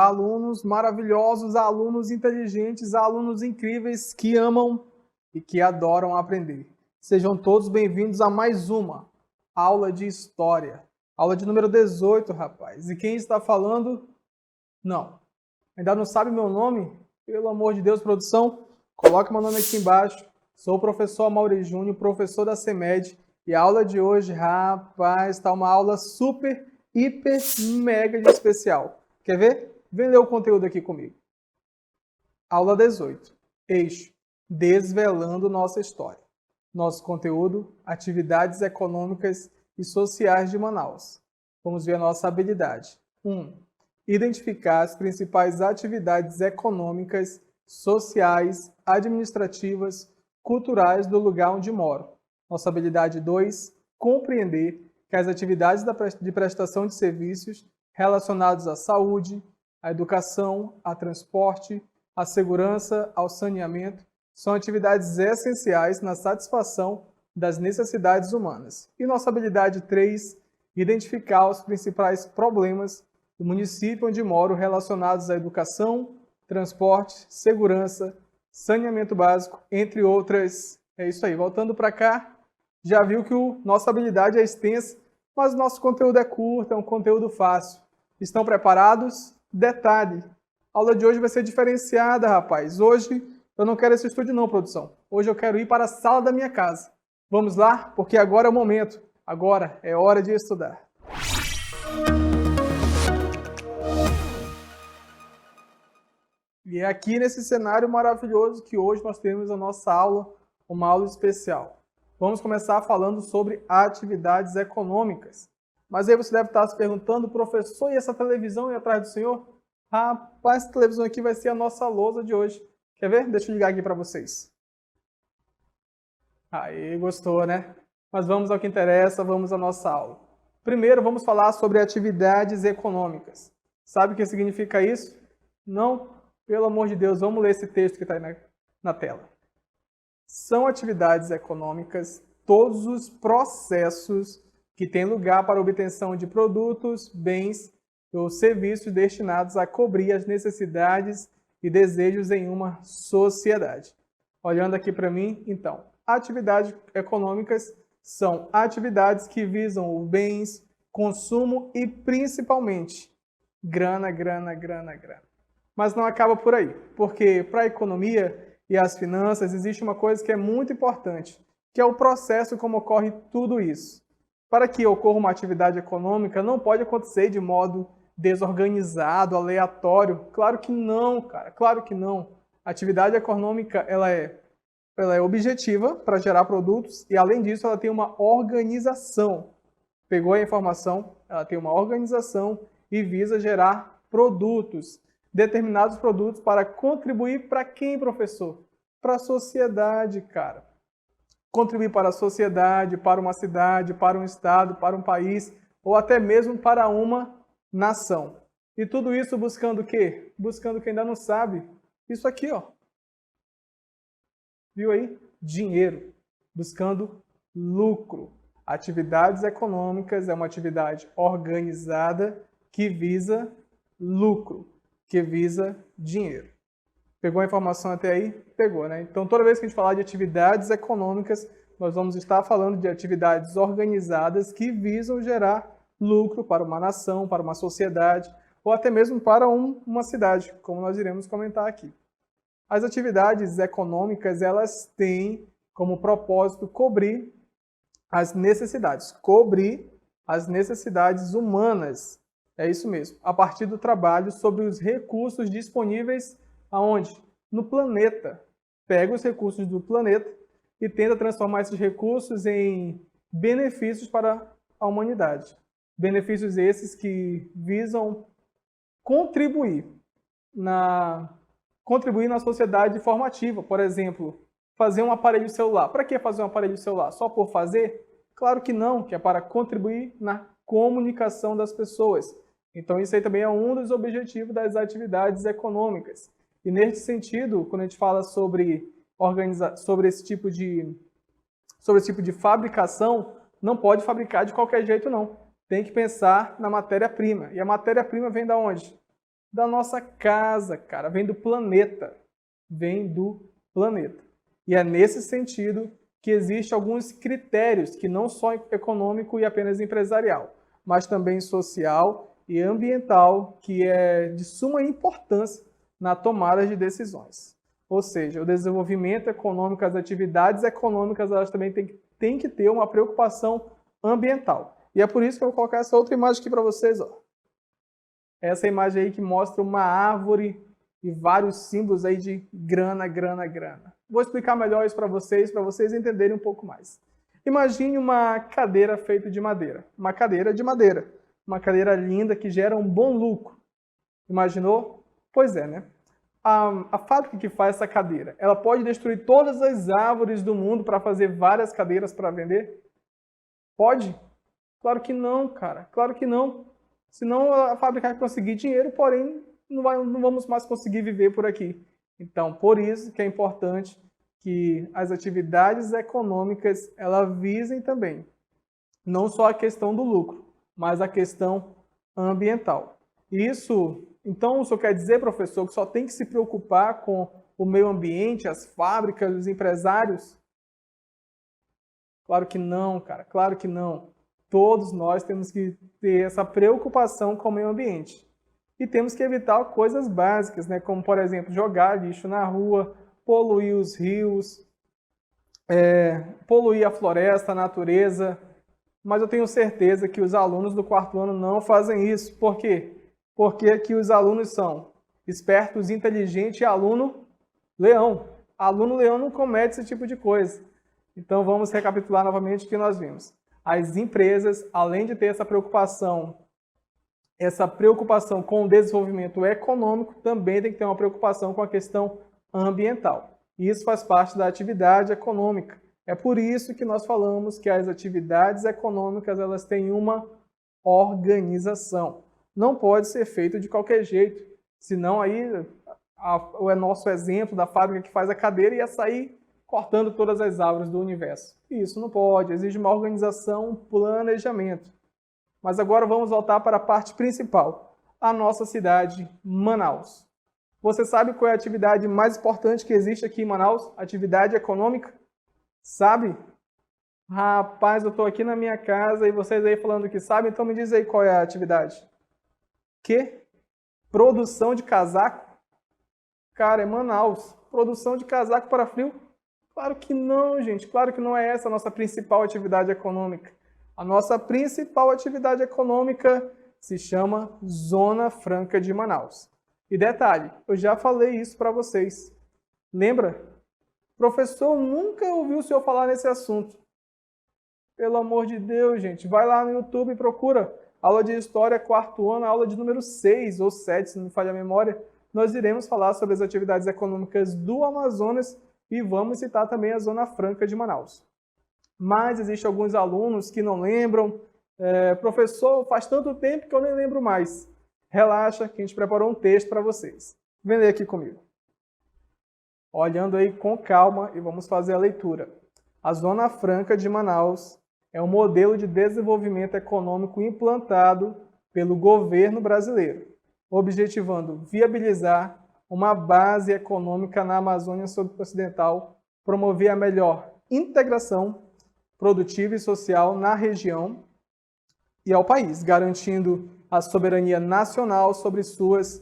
alunos maravilhosos, alunos inteligentes, alunos incríveis que amam e que adoram aprender. Sejam todos bem-vindos a mais uma aula de História. Aula de número 18, rapaz. E quem está falando? Não. Ainda não sabe meu nome? Pelo amor de Deus, produção, coloque meu nome aqui embaixo. Sou o professor Amaury Júnior, professor da CEMED. E a aula de hoje, rapaz, está uma aula super, hiper, mega de especial. Quer ver? Vem ler o conteúdo aqui comigo. Aula 18. Eixo. Desvelando nossa história. Nosso conteúdo, atividades econômicas e sociais de Manaus. Vamos ver a nossa habilidade. 1. Identificar as principais atividades econômicas, sociais, administrativas, culturais do lugar onde moro. Nossa habilidade 2. Compreender que as atividades de prestação de serviços relacionados à saúde, à educação, ao transporte, à segurança, ao saneamento, são atividades essenciais na satisfação das necessidades humanas. E nossa habilidade 3, identificar os principais problemas do município onde moro relacionados à educação, transporte, segurança, saneamento básico, entre outras. É isso aí. Voltando para cá, já viu que nossa habilidade é extensa, mas nosso conteúdo é curto, é um conteúdo fácil. Estão preparados? Detalhe, a aula de hoje vai ser diferenciada, rapaz. Hoje eu não quero esse estúdio não, produção. Hoje eu quero ir para a sala da minha casa. Vamos lá? Porque agora é o momento. Agora é hora de estudar. E é aqui nesse cenário maravilhoso que hoje nós temos a nossa aula, uma aula especial. Vamos começar falando sobre atividades econômicas. Mas aí você deve estar se perguntando, professor, e essa televisão aí atrás do senhor? Rapaz, essa televisão aqui vai ser a nossa lousa de hoje. Quer ver? Deixa eu ligar aqui para vocês. Aí, gostou, né? Mas vamos ao que interessa, vamos à nossa aula. Primeiro, vamos falar sobre atividades econômicas. Sabe o que significa isso? Não? Pelo amor de Deus, vamos ler esse texto que está aí na tela. São atividades econômicas todos os processos que têm lugar para a obtenção de produtos, bens ou serviços destinados a cobrir as necessidades e desejos em uma sociedade. Olhando aqui para mim, então, atividades econômicas são atividades que visam os bens, consumo e principalmente grana. Mas não acaba por aí, porque para a economia e as finanças existe uma coisa que é muito importante, que é o processo como ocorre tudo isso. Para que ocorra uma atividade econômica, não pode acontecer de modo desorganizado, aleatório. Claro que não, cara, claro que não. A atividade econômica ela é objetiva para gerar produtos e, além disso, ela tem uma organização. Pegou a informação? Ela tem uma organização e visa gerar produtos, determinados produtos para contribuir para quem, professor? Para a sociedade, cara. Contribuir para a sociedade, para uma cidade, para um estado, para um país ou até mesmo para uma nação. E tudo isso buscando o quê? Buscando quem ainda não sabe. Isso aqui, ó. Viu aí? Dinheiro. Buscando lucro. Atividades econômicas é uma atividade organizada que visa lucro, que visa dinheiro. Pegou a informação até aí? Pegou, né? Então, toda vez que a gente falar de atividades econômicas, nós vamos estar falando de atividades organizadas que visam gerar lucro para uma nação, para uma sociedade, ou até mesmo para uma cidade, como nós iremos comentar aqui. As atividades econômicas, elas têm como propósito cobrir as necessidades humanas. É isso mesmo, a partir do trabalho sobre os recursos disponíveis aonde? No planeta. Pega os recursos do planeta e tenta transformar esses recursos em benefícios para a humanidade. Benefícios esses que visam contribuir na sociedade formativa. Por exemplo, fazer um aparelho celular. Para que fazer um aparelho celular? Só por fazer? Claro que não, que é para contribuir na comunicação das pessoas. Então isso aí também é um dos objetivos das atividades econômicas. E nesse sentido, quando a gente fala sobre esse tipo de fabricação, não pode fabricar de qualquer jeito não. Tem que pensar na matéria-prima. E a matéria-prima vem da onde? da nossa casa, cara, vem do planeta. Vem do planeta. E é nesse sentido que existem alguns critérios, que não só econômico e apenas empresarial, mas também social e ambiental, que é de suma importância na tomada de decisões. Ou seja, o desenvolvimento econômico, as atividades econômicas, elas também têm que ter uma preocupação ambiental. E é por isso que eu vou colocar essa outra imagem aqui para vocês. Ó. Essa imagem aí que mostra uma árvore e vários símbolos aí de grana, grana, grana. Vou explicar melhor isso para vocês entenderem um pouco mais. Imagine uma cadeira feita de madeira. Uma cadeira de madeira. Uma cadeira linda que gera um bom lucro. Imaginou? Pois é, né? A fábrica que faz essa cadeira, ela pode destruir todas as árvores do mundo para fazer várias cadeiras para vender? Pode? Claro que não, cara. Claro que não. Senão a fábrica vai conseguir dinheiro, porém não vamos mais conseguir viver por aqui. Então, por isso que é importante que as atividades econômicas elas visem também não só a questão do lucro, mas a questão ambiental. Então, isso quer dizer, professor, que só tem que se preocupar com o meio ambiente, as fábricas, os empresários? Claro que não, cara, claro que não. Todos nós temos que ter essa preocupação com o meio ambiente. E temos que evitar coisas básicas, né? Como, por exemplo, jogar lixo na rua, poluir os rios, poluir a floresta, a natureza. Mas eu tenho certeza que os alunos do quarto ano não fazem isso. Por quê? Porque aqui os alunos são espertos, inteligentes e aluno leão. Aluno leão não comete esse tipo de coisa. Então vamos recapitular novamente o que nós vimos. As empresas, além de ter essa preocupação com o desenvolvimento econômico, também tem que ter uma preocupação com a questão ambiental. E isso faz parte da atividade econômica. É por isso que nós falamos que as atividades econômicas elas têm uma organização. Não pode ser feito de qualquer jeito, senão aí o nosso exemplo da fábrica que faz a cadeira ia sair cortando todas as árvores do universo. Isso não pode, exige uma organização, um planejamento. Mas agora vamos voltar para a parte principal, a nossa cidade, Manaus. Você sabe qual é a atividade mais importante que existe aqui em Manaus? Atividade econômica? Sabe? Rapaz, eu estou aqui na minha casa e vocês aí falando que sabem, então me diz aí qual é a atividade. Que? Produção de casaco? Cara, é Manaus. Produção de casaco para frio? Claro que não, gente. Claro que não é essa a nossa principal atividade econômica. A nossa principal atividade econômica se chama Zona Franca de Manaus. E detalhe, eu já falei isso para vocês. Lembra? Professor, nunca ouviu o senhor falar nesse assunto. Pelo amor de Deus, gente. Vai lá no YouTube e procura. Aula de História, quarto ano, aula de número 6 ou 7, se não me falha a memória. Nós iremos falar sobre as atividades econômicas do Amazonas e vamos citar também a Zona Franca de Manaus. Mas existem alguns alunos que não lembram. Professor, faz tanto tempo que eu nem lembro mais. Relaxa, que a gente preparou um texto para vocês. Vem ler aqui comigo. Olhando aí com calma e vamos fazer a leitura. A Zona Franca de Manaus é um modelo de desenvolvimento econômico implantado pelo governo brasileiro, objetivando viabilizar uma base econômica na Amazônia Ocidental, promover a melhor integração produtiva e social na região e ao país, garantindo a soberania nacional sobre suas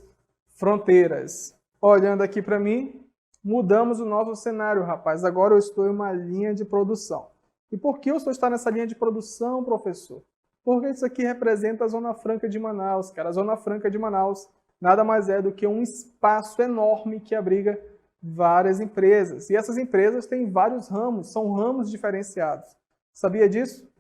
fronteiras. Olhando aqui para mim, mudamos o nosso cenário, rapaz. Agora eu estou em uma linha de produção. E por que eu estou nessa linha de produção, professor? Porque isso aqui representa a Zona Franca de Manaus, cara. A Zona Franca de Manaus nada mais é do que um espaço enorme que abriga várias empresas. E essas empresas têm vários ramos, são ramos diferenciados. Sabia disso?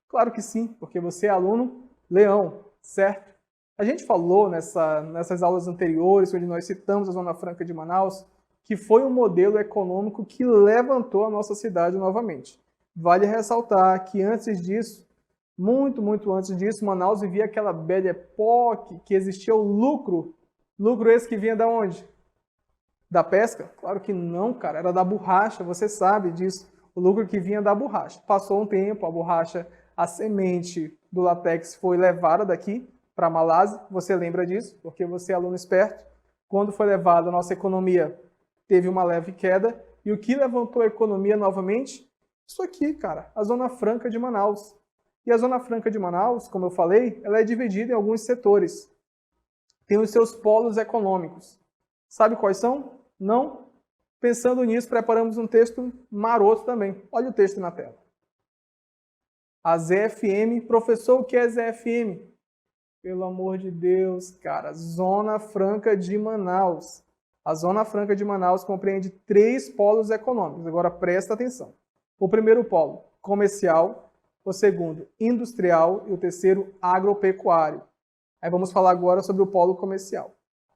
Claro que sim, porque você é aluno leão, certo? A gente falou nessas aulas anteriores, onde nós citamos a Zona Franca de Manaus, que foi um modelo econômico que levantou a nossa cidade novamente. Vale ressaltar que antes disso, muito antes disso, Manaus vivia aquela belle époque que existia o lucro. Lucro esse que vinha da onde? Da pesca? Claro que não, cara, era da borracha, você sabe disso. O lucro que vinha da borracha. Passou um tempo, a borracha, a semente do látex foi levada daqui para a Malásia, você lembra disso, porque você é aluno esperto. Quando foi levado, a nossa economia teve uma leve queda. E o que levantou a economia novamente? Isso aqui, cara, a Zona Franca de Manaus. E a Zona Franca de Manaus, como eu falei, ela é dividida em alguns setores. Tem os seus polos econômicos. Sabe quais são? Não? Pensando nisso, preparamos um texto maroto também. Olha o texto na tela. A ZFM, professor, o que é ZFM? Pelo amor de Deus, cara, Zona Franca de Manaus. A Zona Franca de Manaus compreende 3 polos econômicos. Agora presta atenção. O primeiro polo, comercial. O segundo, industrial. E o terceiro, agropecuário. Aí vamos falar agora sobre o polo comercial.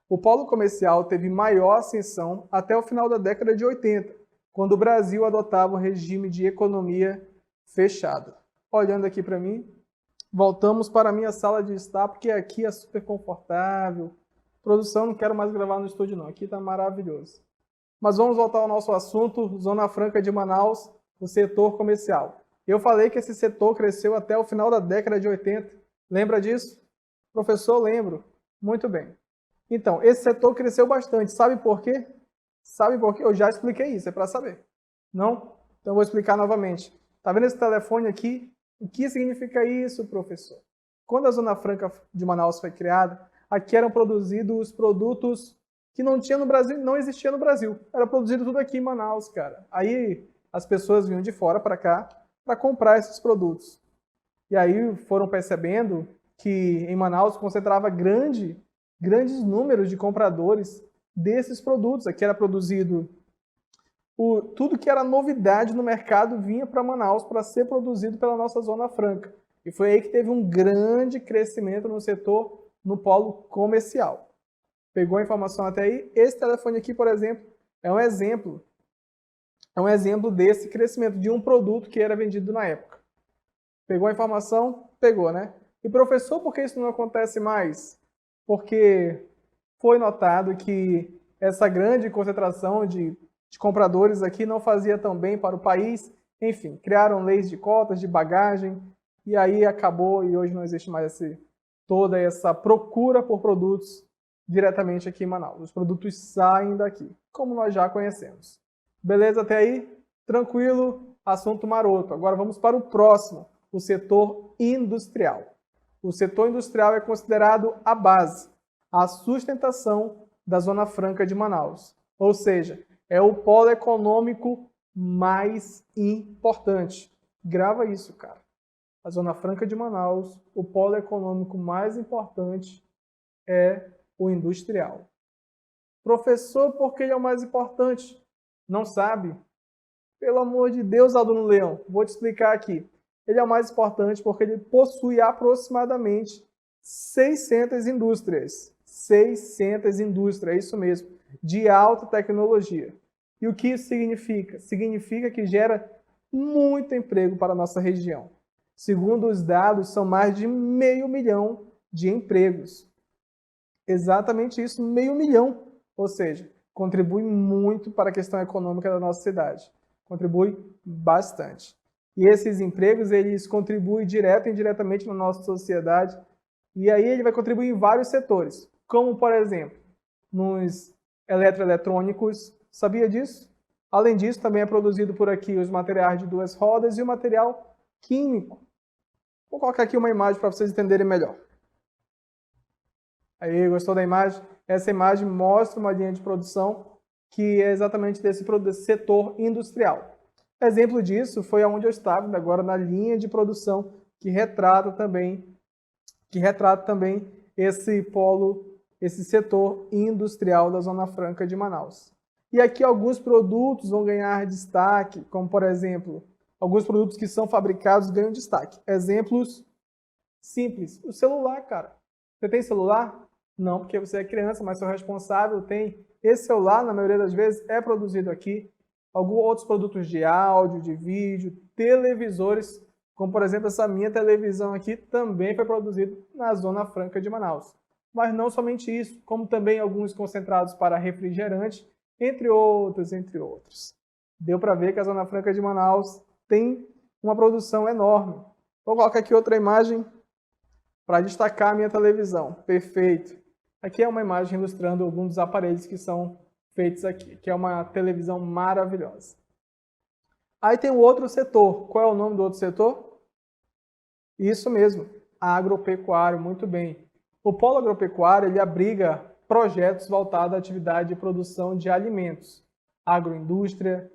O polo comercial teve maior ascensão até o final da década de 80, quando o Brasil adotava um regime de economia fechada. Olhando aqui para mim, voltamos para a minha sala de estar, porque aqui é super confortável. Produção, não quero mais gravar no estúdio não, aqui está maravilhoso. Mas vamos voltar ao nosso assunto, Zona Franca de Manaus, o setor comercial. Eu falei que esse setor cresceu até o final da década de 80. Lembra disso? Professor, lembro. Muito bem. Então, esse setor cresceu bastante. Sabe por quê? Sabe por quê? Eu já expliquei isso, é para saber. Não? Então eu vou explicar novamente. Está vendo esse telefone aqui? O que significa isso, professor? Quando a Zona Franca de Manaus foi criada, aqui eram produzidos produtos que não tinha no Brasil, não existia no Brasil. Era produzido tudo aqui em Manaus, cara. Aí as pessoas vinham de fora para cá para comprar esses produtos. E aí foram percebendo que em Manaus concentrava grandes números de compradores desses produtos. Aqui era produzido tudo que era novidade no mercado vinha para Manaus para ser produzido pela nossa Zona Franca. E foi aí que teve um grande crescimento no setor, no polo comercial. Pegou a informação até aí? Esse telefone aqui, por exemplo, é um exemplo desse crescimento de um produto que era vendido na época. Pegou a informação? Pegou, né? E professor, por que isso não acontece mais? Porque foi notado que essa grande concentração de compradores aqui não fazia tão bem para o país. Enfim, criaram leis de cotas, de bagagem, e aí acabou e hoje não existe mais toda essa procura por produtos diretamente aqui em Manaus. Os produtos saem daqui, como nós já conhecemos. Beleza até aí? Tranquilo? Assunto maroto. Agora vamos para o próximo, o setor industrial. O setor industrial é considerado a base, a sustentação da Zona Franca de Manaus. Ou seja, é o polo econômico mais importante. Grava isso, cara. A Zona Franca de Manaus, o polo econômico mais importante é o industrial. Professor, por que ele é o mais importante? Não sabe? Pelo amor de Deus, aluno Leão, vou te explicar aqui. Ele é o mais importante porque ele possui aproximadamente 600 indústrias. 600 indústrias, é isso mesmo, de alta tecnologia. E o que isso significa? Significa que gera muito emprego para a nossa região. Segundo os dados, são mais de 500 mil de empregos. Exatamente isso, 500 mil. Ou seja, contribui muito para a questão econômica da nossa cidade. Contribui bastante. E esses empregos, eles contribuem direto e indiretamente na nossa sociedade. E aí ele vai contribuir em vários setores. Como, por exemplo, nos eletroeletrônicos. Sabia disso? Além disso, também é produzido por aqui os materiais de 2 rodas e o material químico. Vou colocar aqui uma imagem para vocês entenderem melhor. Aí, gostou da imagem? Essa imagem mostra uma linha de produção que é exatamente desse setor industrial. Exemplo disso foi onde eu estava, agora na linha de produção, que retrata também esse polo, esse setor industrial da Zona Franca de Manaus. E aqui alguns produtos vão ganhar destaque, como por exemplo, alguns produtos que são fabricados ganham destaque. Exemplos simples. O celular, cara. Você tem celular? Não, porque você é criança, mas seu responsável tem. Esse celular, na maioria das vezes, é produzido aqui. Alguns outros produtos de áudio, de vídeo, televisores, como por exemplo essa minha televisão aqui, também foi produzido na Zona Franca de Manaus. Mas não somente isso, como também alguns concentrados para refrigerante, entre outros, entre outros. Deu para ver que a Zona Franca de Manaus tem uma produção enorme. Vou colocar aqui outra imagem para destacar a minha televisão. Perfeito. Aqui é uma imagem ilustrando alguns dos aparelhos que são feitos aqui, que é uma televisão maravilhosa. Aí tem o outro setor. Qual é o nome do outro setor? Isso mesmo, agropecuário, muito bem. O polo agropecuário ele abriga projetos voltados à atividade de produção de alimentos, agroindústria,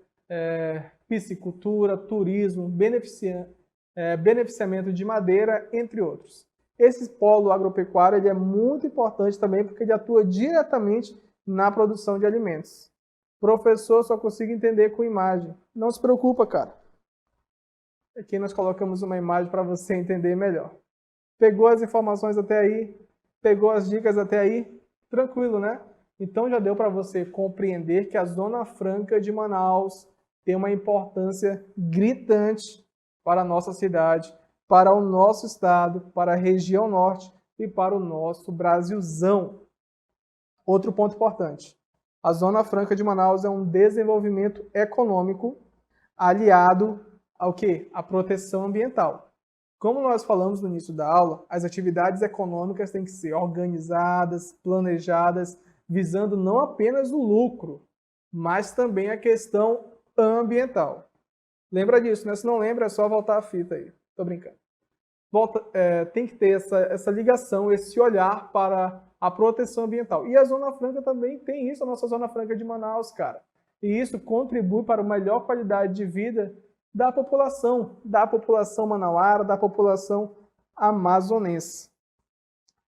piscicultura, turismo, beneficiamento de madeira, entre outros. Esse polo agropecuário ele é muito importante também porque ele atua diretamente na produção de alimentos. Professor, só consigo entender com imagem. Não se preocupa, cara. Aqui nós colocamos uma imagem para você entender melhor. Pegou as informações até aí? Pegou as dicas até aí? Tranquilo, né? Então já deu para você compreender que a Zona Franca de Manaus tem uma importância gritante para a nossa cidade, para o nosso estado, para a região norte e para o nosso Brasilzão. Outro ponto importante. A Zona Franca de Manaus é um desenvolvimento econômico aliado ao quê? À proteção ambiental. Como nós falamos no início da aula, as atividades econômicas têm que ser organizadas, planejadas, visando não apenas o lucro, mas também a questão ambiental. Lembra disso, né? Se não lembra, é só voltar a fita aí. Tô brincando. Tem que ter essa ligação, esse olhar para a proteção ambiental. E a Zona Franca também tem isso, a nossa Zona Franca de Manaus, cara. E isso contribui para uma melhor qualidade de vida da população manauara, da população amazonense.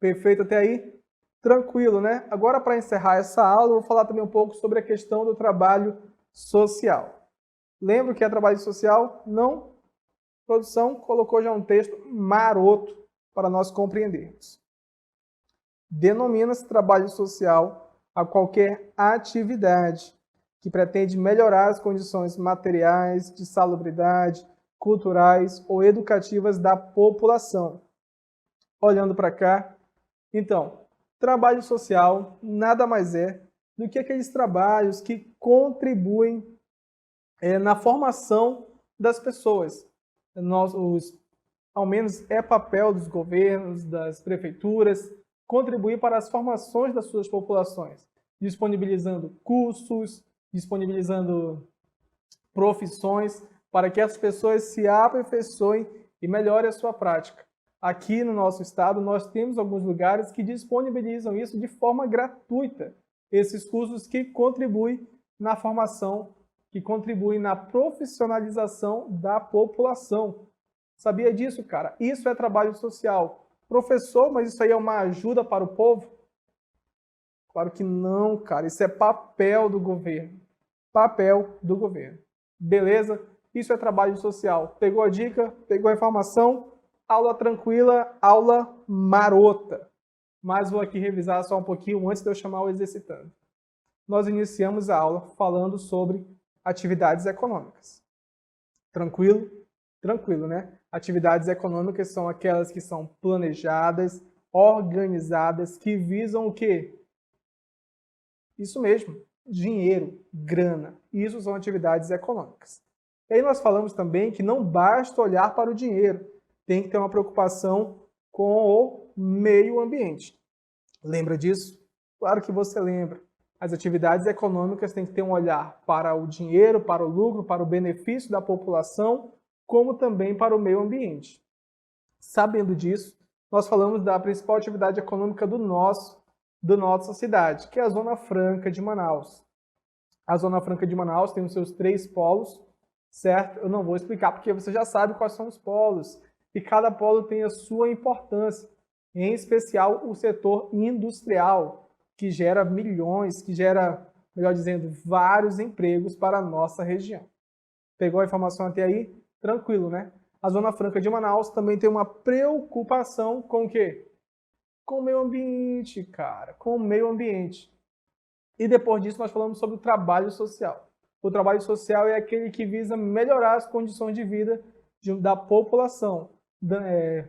Perfeito até aí? Tranquilo, né? Agora, para encerrar essa aula, eu vou falar também um pouco sobre a questão do trabalho social. Lembra o que é trabalho social? Não? A produção colocou já um texto maroto para nós compreendermos. Denomina-se trabalho social a qualquer atividade que pretende melhorar as condições materiais, de salubridade, culturais ou educativas da população. Olhando para cá, então, trabalho social nada mais é do que aqueles trabalhos que contribuem na formação das pessoas. Ao menos é papel dos governos, das prefeituras, contribuir para as formações das suas populações, disponibilizando cursos, disponibilizando profissões para que as pessoas se aperfeiçoem e melhorem a sua prática. Aqui no nosso estado, nós temos alguns lugares que disponibilizam isso de forma gratuita. Esses cursos que contribuem na formação, que contribuem na profissionalização da população. Sabia disso, cara? Isso é trabalho social. Professor, mas isso aí é uma ajuda para o povo? Claro que não, cara. Isso é papel do governo. Papel do governo. Beleza? Isso é trabalho social. Pegou a dica? Pegou a informação? Aula tranquila, aula marota. Mas vou aqui revisar só um pouquinho antes de eu chamar o exercitando. Nós iniciamos a aula falando sobre atividades econômicas. Tranquilo? Tranquilo, né? Atividades econômicas são aquelas que são planejadas, organizadas, que visam o quê? Isso mesmo, dinheiro, grana. Isso são atividades econômicas. E aí nós falamos também que não basta olhar para o dinheiro, tem que ter uma preocupação com o meio ambiente. Lembra disso? Claro que você lembra. As atividades econômicas têm que ter um olhar para o dinheiro, para o lucro, para o benefício da população, como também para o meio ambiente. Sabendo disso, nós falamos da principal atividade econômica da nossa cidade, que é a Zona Franca de Manaus. A Zona Franca de Manaus tem os seus 3 polos, certo? Eu não vou explicar porque você já sabe quais são os polos, e cada polo tem a sua importância, em especial o setor industrial, que gera milhões, que gera, melhor dizendo, vários empregos para a nossa região. Pegou a informação até aí? Tranquilo, né? A Zona Franca de Manaus também tem uma preocupação com o quê? Com o meio ambiente, cara, com o meio ambiente. E depois disso nós falamos sobre o trabalho social. O trabalho social é aquele que visa melhorar as condições de vida da população,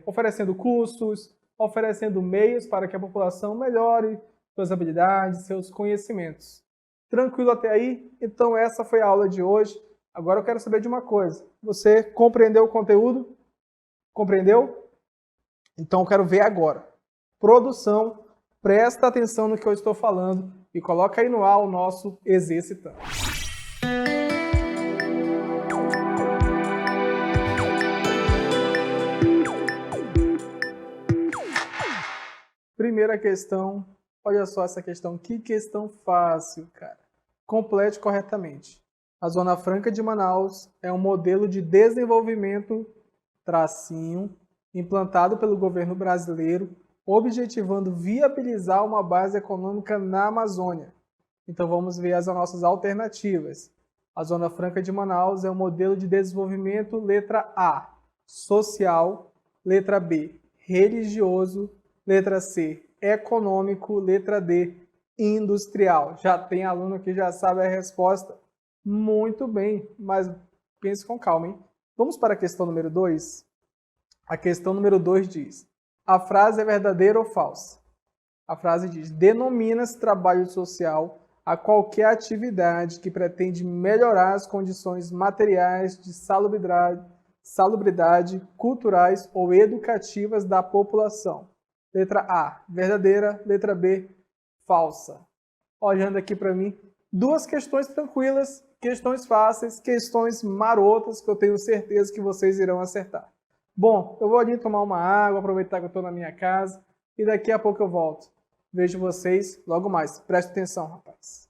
oferecendo cursos, oferecendo meios para que a população melhore suas habilidades, seus conhecimentos. Tranquilo até aí? Então essa foi a aula de hoje. Agora eu quero saber de uma coisa. Você compreendeu o conteúdo? Compreendeu? Então eu quero ver agora. Produção, presta atenção no que eu estou falando e coloca aí no ar o nosso exercitando. Primeira questão, olha só essa questão, que questão fácil, cara. Complete corretamente. A Zona Franca de Manaus é um modelo de desenvolvimento, implantado pelo governo brasileiro, objetivando viabilizar uma base econômica na Amazônia. Então vamos ver as nossas alternativas. A Zona Franca de Manaus é um modelo de desenvolvimento, letra A, social, letra B, religioso, letra C, econômico, letra D, industrial. Já tem aluno que já sabe a resposta. Muito bem, mas pense com calma, hein? Vamos para a questão número 2? A questão número 2 diz: a frase é verdadeira ou falsa? A frase diz: denomina-se trabalho social a qualquer atividade que pretende melhorar as condições materiais de salubridade, culturais ou educativas da população. Letra A, verdadeira. Letra B, falsa. Olhando aqui para mim, duas questões tranquilas, questões fáceis, questões marotas que eu tenho certeza que vocês irão acertar. Bom, eu vou ali tomar uma água, aproveitar que eu estou na minha casa e daqui a pouco eu volto. Vejo vocês logo mais. Preste atenção, rapaz.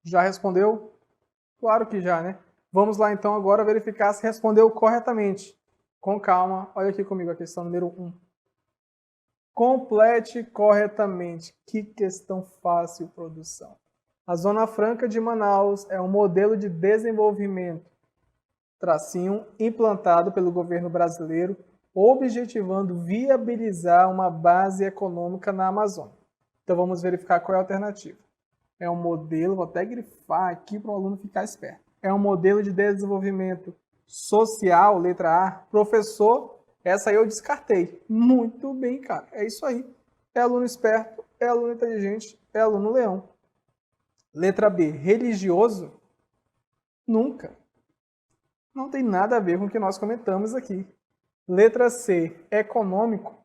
Já respondeu? Claro que já, né? Vamos lá então agora verificar se respondeu corretamente. Com calma, olha aqui comigo a questão número 1. Complete corretamente. Que questão fácil, produção. A Zona Franca de Manaus é um modelo de desenvolvimento, implantado pelo governo brasileiro, objetivando viabilizar uma base econômica na Amazônia. Então vamos verificar qual é a alternativa. É um modelo, vou até grifar aqui para o aluno ficar esperto. É um modelo de desenvolvimento social, letra A. Professor, essa aí eu descartei. Muito bem, cara. É isso aí. É aluno esperto, é aluno inteligente, é aluno leão. Letra B, religioso? Nunca. Não tem nada a ver com o que nós comentamos aqui. Letra C, econômico?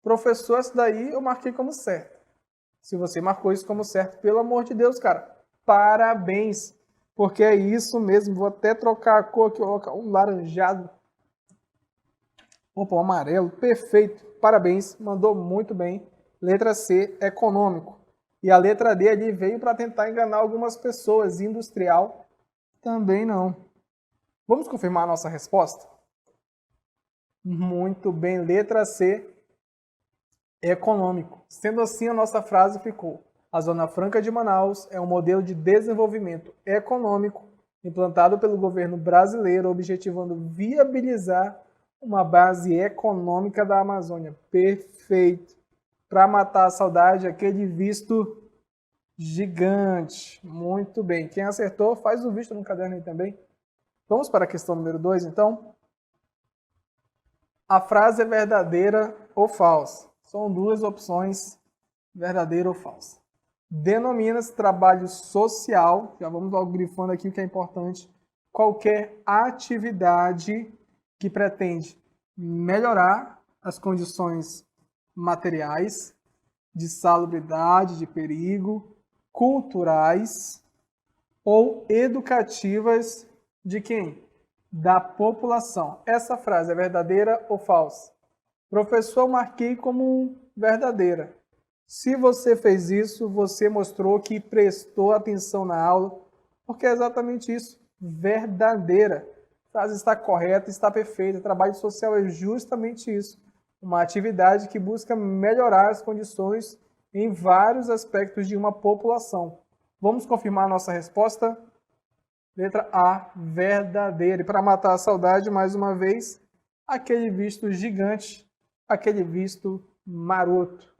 Professor, essa daí eu marquei como certo. Se você marcou isso como certo, pelo amor de Deus, cara, parabéns. Porque é isso mesmo, vou até trocar a cor aqui, colocar um laranjado. Opa, um amarelo, perfeito. Parabéns, mandou muito bem. Letra C, econômico. E a letra D ali veio para tentar enganar algumas pessoas. Industrial, também não. Vamos confirmar a nossa resposta? Muito bem, letra C, econômico. Sendo assim, a nossa frase ficou: a Zona Franca de Manaus é um modelo de desenvolvimento econômico implantado pelo governo brasileiro, objetivando viabilizar uma base econômica da Amazônia. Perfeito. Para matar a saudade, aquele visto gigante. Muito bem. Quem acertou, faz o visto no caderno aí também. Vamos para a questão número 2, então? A frase é verdadeira ou falsa? São duas opções, verdadeira ou falsa. Denomina-se trabalho social, já vamos ao grifando aqui o que é importante, qualquer atividade que pretende melhorar as condições materiais, de salubridade, de perigo, culturais ou educativas de quem? Da população. Essa frase é verdadeira ou falsa? Professor, eu marquei como verdadeira. Se você fez isso, você mostrou que prestou atenção na aula, porque é exatamente isso, verdadeira. A frase está correta, está perfeita. Trabalho social é justamente isso, uma atividade que busca melhorar as condições em vários aspectos de uma população. Vamos confirmar a nossa resposta? Letra A, verdadeira. E para matar a saudade, mais uma vez, aquele visto gigante, aquele visto maroto.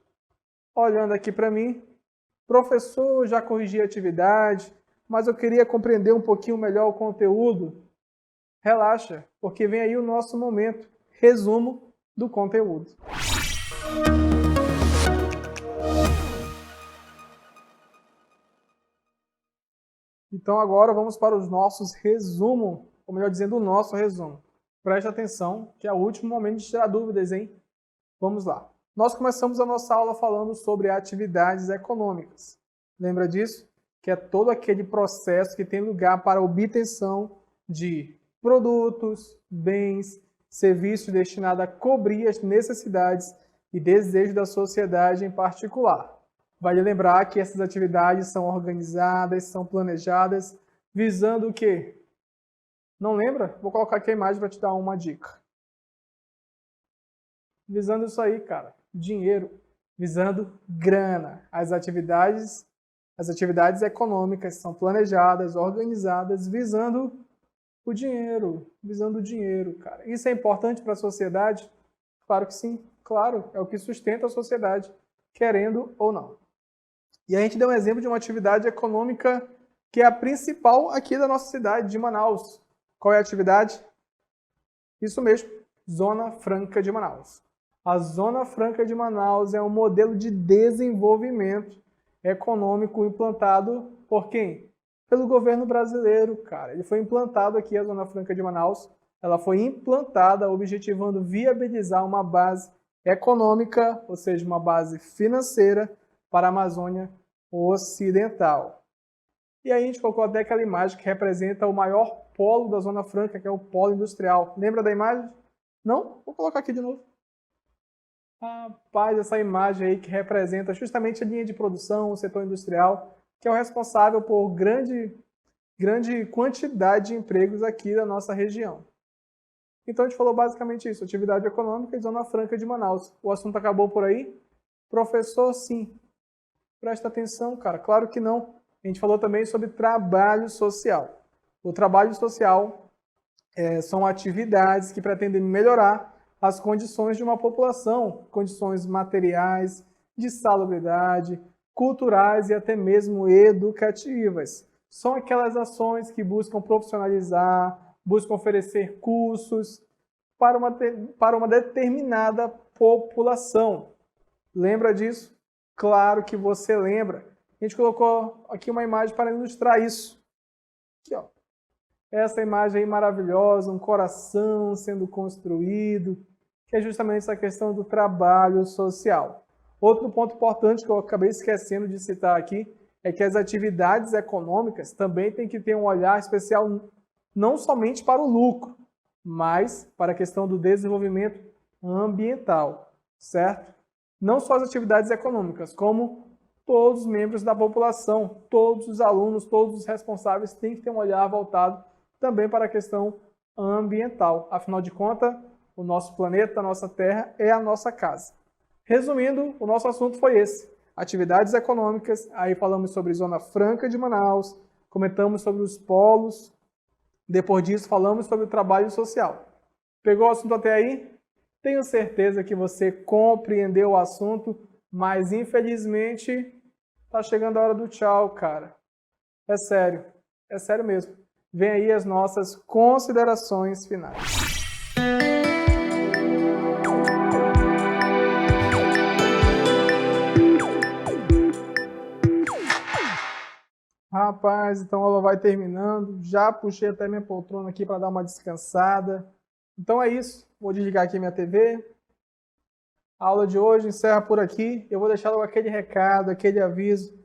Olhando aqui para mim, professor, já corrigi a atividade, mas eu queria compreender um pouquinho melhor o conteúdo. Relaxa, porque vem aí o nosso momento, resumo do conteúdo. Então agora vamos para os nossos resumos, ou melhor dizendo, o nosso resumo. Preste atenção, que é o último momento de tirar dúvidas, hein? Vamos lá. Nós começamos a nossa aula falando sobre atividades econômicas. Lembra disso? Que é todo aquele processo que tem lugar para a obtenção de produtos, bens, serviços destinados a cobrir as necessidades e desejos da sociedade em particular. Vale lembrar que essas atividades são organizadas, são planejadas, visando o quê? Não lembra? Vou colocar aqui a imagem para te dar uma dica. Visando isso aí, cara. Dinheiro. Visando grana. As atividades econômicas são planejadas, organizadas, visando o dinheiro. Visando o dinheiro, cara. Isso é importante para a sociedade? Claro que sim. Claro, é o que sustenta a sociedade, querendo ou não. E a gente deu um exemplo de uma atividade econômica que é a principal aqui da nossa cidade, de Manaus. Qual é a atividade? Isso mesmo, Zona Franca de Manaus. A Zona Franca de Manaus é um modelo de desenvolvimento econômico implantado por quem? Pelo governo brasileiro, cara. Ele foi implantado aqui, a Zona Franca de Manaus. Ela foi implantada objetivando viabilizar uma base econômica, ou seja, uma base financeira para a Amazônia Ocidental. E aí a gente colocou até aquela imagem que representa o maior polo da Zona Franca, que é o polo industrial. Lembra da imagem? Não? Vou colocar aqui de novo. Rapaz, essa imagem aí que representa justamente a linha de produção, o setor industrial. que é o responsável por grande quantidade de empregos aqui da nossa região. Então a gente falou basicamente isso, atividade econômica e Zona Franca de Manaus. O assunto acabou por aí? Professor, sim. Presta atenção, cara. Claro que não. A gente falou também sobre trabalho social. O trabalho social são atividades que pretendem melhorar as condições de uma população, condições materiais, de salubridade, culturais e até mesmo educativas. São aquelas ações que buscam profissionalizar, buscam oferecer cursos para uma determinada população. Lembra disso? Claro que você lembra. A gente colocou aqui uma imagem para ilustrar isso. Aqui, ó. Essa imagem aí maravilhosa, um coração sendo construído, que é justamente essa questão do trabalho social. Outro ponto importante que eu acabei esquecendo de citar aqui é que as atividades econômicas também têm que ter um olhar especial não somente para o lucro, mas para a questão do desenvolvimento ambiental, certo? Não só as atividades econômicas, como todos os membros da população, todos os alunos, todos os responsáveis têm que ter um olhar voltado também para a questão ambiental. Afinal de contas, o nosso planeta, a nossa Terra, é a nossa casa. Resumindo, o nosso assunto foi esse. Atividades econômicas, aí falamos sobre Zona Franca de Manaus, comentamos sobre os polos, depois disso falamos sobre o trabalho social. Pegou o assunto até aí? Tenho certeza que você compreendeu o assunto, mas infelizmente tá chegando a hora do tchau, cara. É sério mesmo. Vem aí as nossas considerações finais. Rapaz, então a aula vai terminando. Já puxei até minha poltrona aqui para dar uma descansada. Então é isso. Vou desligar aqui minha TV. A aula de hoje encerra por aqui. Eu vou deixar logo aquele recado, aquele aviso,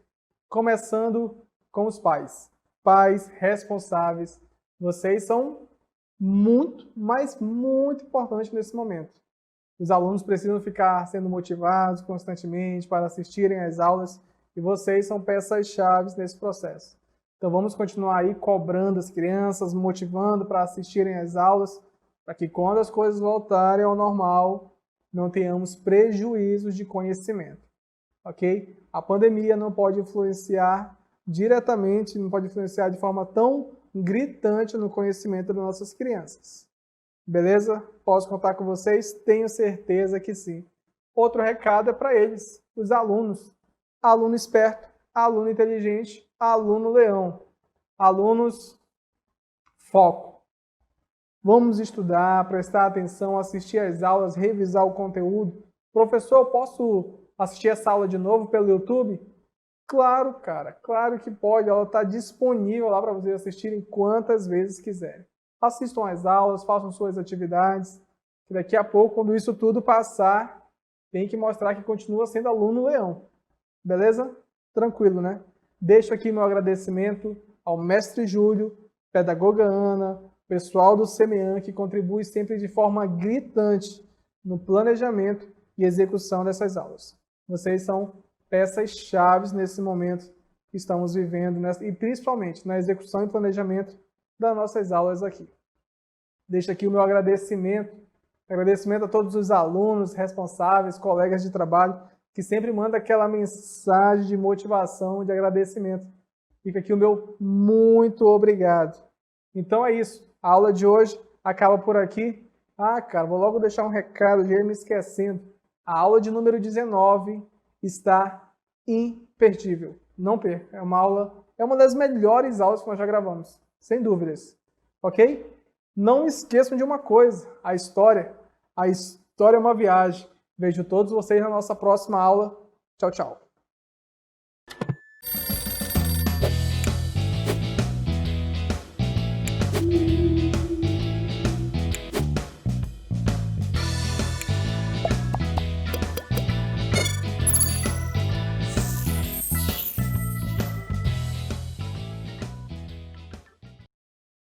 começando com os pais. Pais responsáveis. Vocês são muito, mas muito importantes nesse momento. Os alunos precisam ficar sendo motivados constantemente para assistirem às aulas e vocês são peças-chave nesse processo. Então vamos continuar aí cobrando as crianças, motivando para assistirem às aulas, para que quando as coisas voltarem ao normal, não tenhamos prejuízos de conhecimento, ok? A pandemia não pode influenciar diretamente, não pode influenciar de forma tão gritante no conhecimento das nossas crianças. Beleza? Posso contar com vocês? Tenho certeza que sim. Outro recado é para eles, os alunos. Aluno esperto, aluno inteligente, aluno leão. Alunos, foco. Vamos estudar, prestar atenção, assistir às aulas, revisar o conteúdo. Professor, eu posso assistir essa aula de novo pelo YouTube? Claro, cara, claro que pode. Ela está disponível lá para vocês assistirem quantas vezes quiserem. Assistam às aulas, façam suas atividades. Que daqui a pouco, quando isso tudo passar, tem que mostrar que continua sendo aluno leão. Beleza? Tranquilo, né? Deixo aqui meu agradecimento ao mestre Júlio, pedagoga Ana, pessoal do CEMEAN, que contribui sempre de forma gritante no planejamento e execução dessas aulas. Vocês são peças-chave nesse momento que estamos vivendo, e principalmente na execução e planejamento das nossas aulas aqui. Deixo aqui o meu agradecimento a todos os alunos, responsáveis, colegas de trabalho, que sempre mandam aquela mensagem de motivação, de agradecimento. Fica aqui o meu muito obrigado. Então é isso. A aula de hoje acaba por aqui. Ah, cara, vou logo deixar um recado, já ia me esquecendo. A aula de número 19 está imperdível. Não perca. É uma das melhores aulas que nós já gravamos, sem dúvidas. Ok? Não esqueçam de uma coisa, a história é uma viagem. Vejo todos vocês na nossa próxima aula. Tchau, tchau.